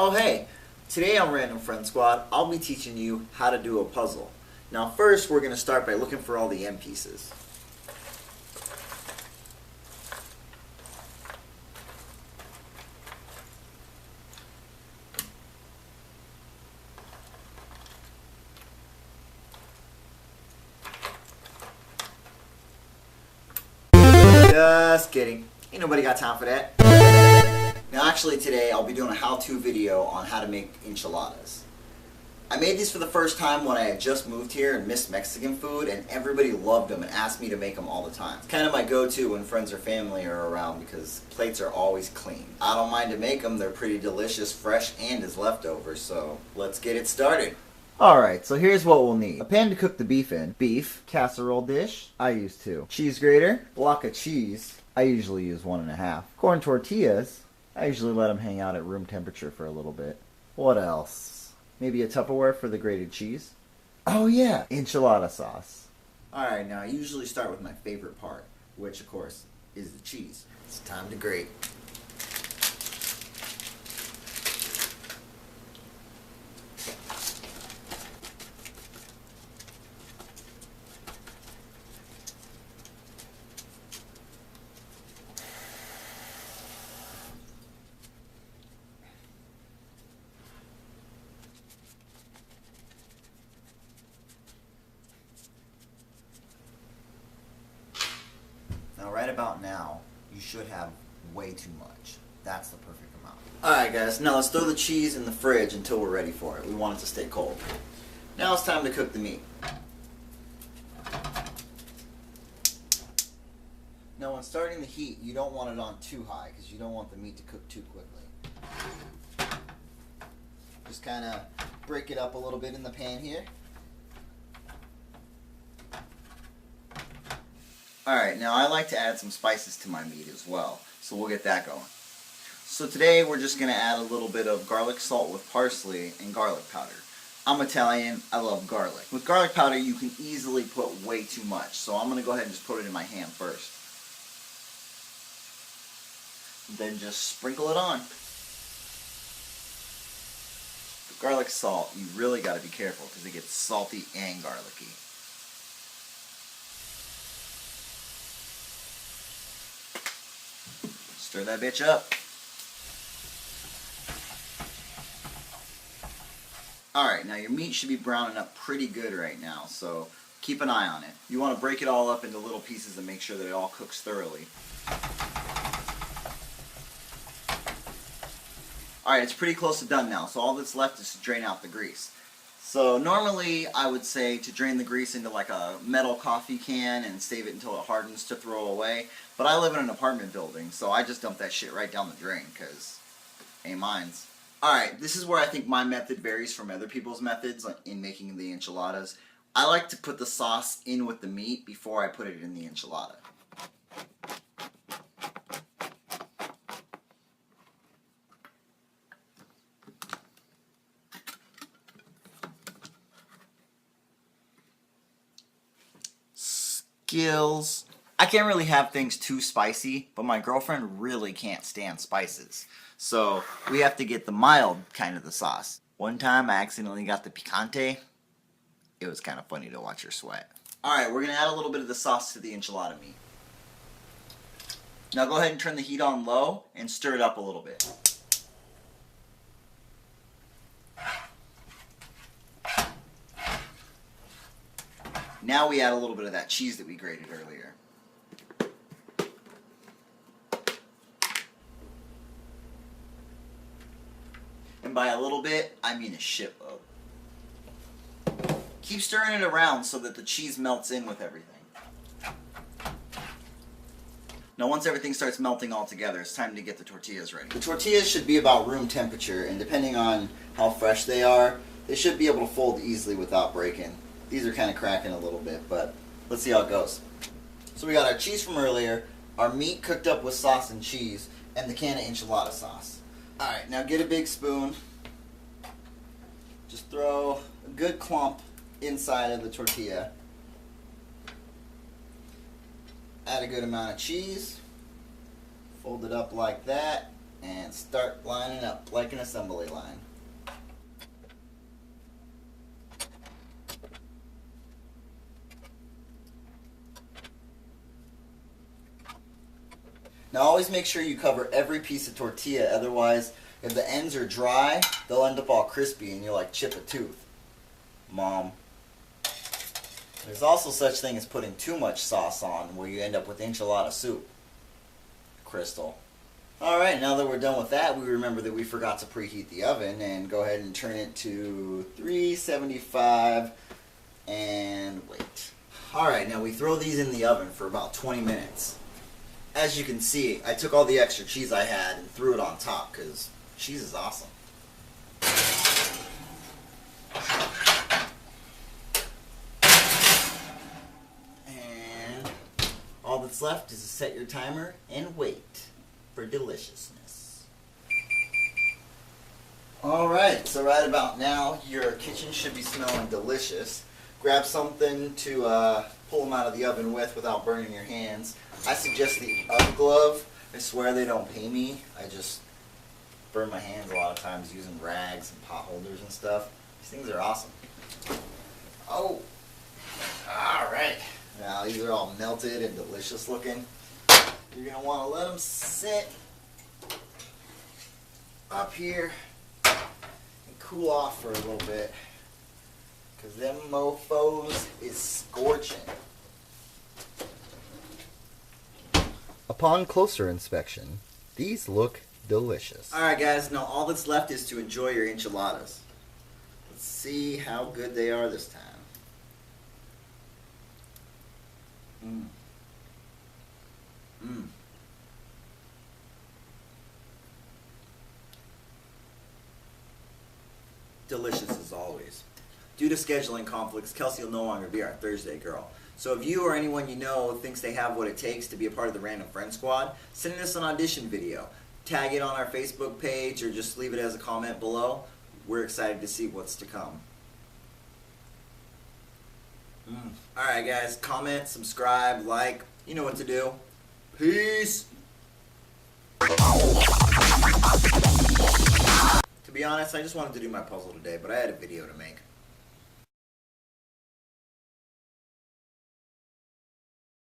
Oh hey, today on Random Friend Squad, I'll be teaching you how to do a puzzle. Now first we're going to start by looking for all the end pieces. Just kidding, ain't nobody got time for that. Now actually today I'll be doing a how-to video on how to make enchiladas. I made these for the first time when I had just moved here and missed Mexican food, and everybody loved them and asked me to make them all the time. It's kind of my go-to when friends or family are around because plates are always clean. I don't mind to make them, they're pretty delicious, fresh, and as leftovers, so let's get it started. Alright, so here's what we'll need. A pan to cook the beef in. Beef, casserole dish, I use 2. Cheese grater, block of cheese, I usually use 1.5. Corn tortillas, I usually let them hang out at room temperature for a little bit. What else? Maybe a Tupperware for the grated cheese? Oh yeah, enchilada sauce. Alright, now I usually start with my favorite part, which of course is the cheese. It's time to grate. Now right about now, you should have way too much. That's the perfect amount. Alright guys, now let's throw the cheese in the fridge until we're ready for it. We want it to stay cold. Now it's time to cook the meat. Now when starting the heat, you don't want it on too high because you don't want the meat to cook too quickly. Just kind of break it up a little bit in the pan here. Alright, now I like to add some spices to my meat as well, so we'll get that going. So today we're just going to add a little bit of garlic salt with parsley and garlic powder. I'm Italian, I love garlic. With garlic powder you can easily put way too much, so I'm going to go ahead and just put it in my hand first. Then just sprinkle it on. The garlic salt, you really got to be careful because it gets salty and garlicky. Stir that bitch up. Alright, now your meat should be browning up pretty good right now, so keep an eye on it. You want to break it all up into little pieces and make sure that it all cooks thoroughly. Alright, it's pretty close to done now, so all that's left is to drain out the grease. So normally I would say to drain the grease into like a metal coffee can and save it until it hardens to throw away. But I live in an apartment building, so I just dump that shit right down the drain because ain't mine's. Alright, this is where I think my method varies from other people's methods in making the enchiladas. I like to put the sauce in with the meat before I put it in the enchilada. Skills. I can't really have things too spicy, but my girlfriend really can't stand spices. So we have to get the mild kind of the sauce. One time I accidentally got the picante. It was kind of funny to watch her sweat. Alright, we're going to add a little bit of the sauce to the enchilada meat. Now go ahead and turn the heat on low and stir it up a little bit. Now we add a little bit of that cheese that we grated earlier. And by a little bit, I mean a shitload. Keep stirring it around so that the cheese melts in with everything. Now once everything starts melting all together, it's time to get the tortillas ready. The tortillas should be about room temperature, and depending on how fresh they are, they should be able to fold easily without breaking. These are kind of cracking a little bit, but let's see how it goes. So we got our cheese from earlier, our meat cooked up with sauce and cheese, and the can of enchilada sauce. Alright, now get a big spoon. Just throw a good clump inside of the tortilla. Add a good amount of cheese. Fold it up like that. and start lining up like an assembly line. Now always make sure you cover every piece of tortilla, otherwise if the ends are dry, they'll end up all crispy and you'll like chip a tooth. Mom. There's also such thing as putting too much sauce on where you end up with enchilada soup. Crystal. Alright, now that we're done with that, we remember that we forgot to preheat the oven and go ahead and turn it to 375 and wait. Alright, now we throw these in the oven for about 20 minutes. As you can see, I took all the extra cheese I had and threw it on top because cheese is awesome. And all that's left is to set your timer and wait for deliciousness. Alright, so right about now your kitchen should be smelling delicious. Grab something to pull them out of the oven with without burning your hands. I suggest the oven glove. I swear they don't pay me. I just burn my hands a lot of times using rags and pot holders and stuff. These things are awesome. Oh, alright. Now these are all melted and delicious looking. You're going to want to let them sit up here and cool off for a little bit, because them mofos is scorching. Upon closer inspection, these look delicious. Alright guys, now all that's left is to enjoy your enchiladas. Let's see how good they are this time. Delicious as always. Due to scheduling conflicts, Kelsey will no longer be our Thursday girl. So if you or anyone you know thinks they have what it takes to be a part of the Random Friend Squad, send us an audition video. Tag it on our Facebook page or just leave it as a comment below. We're excited to see what's to come. Alright guys, comment, subscribe, like, you know what to do. Peace! To be honest, I just wanted to do my puzzle today, but I had a video to make.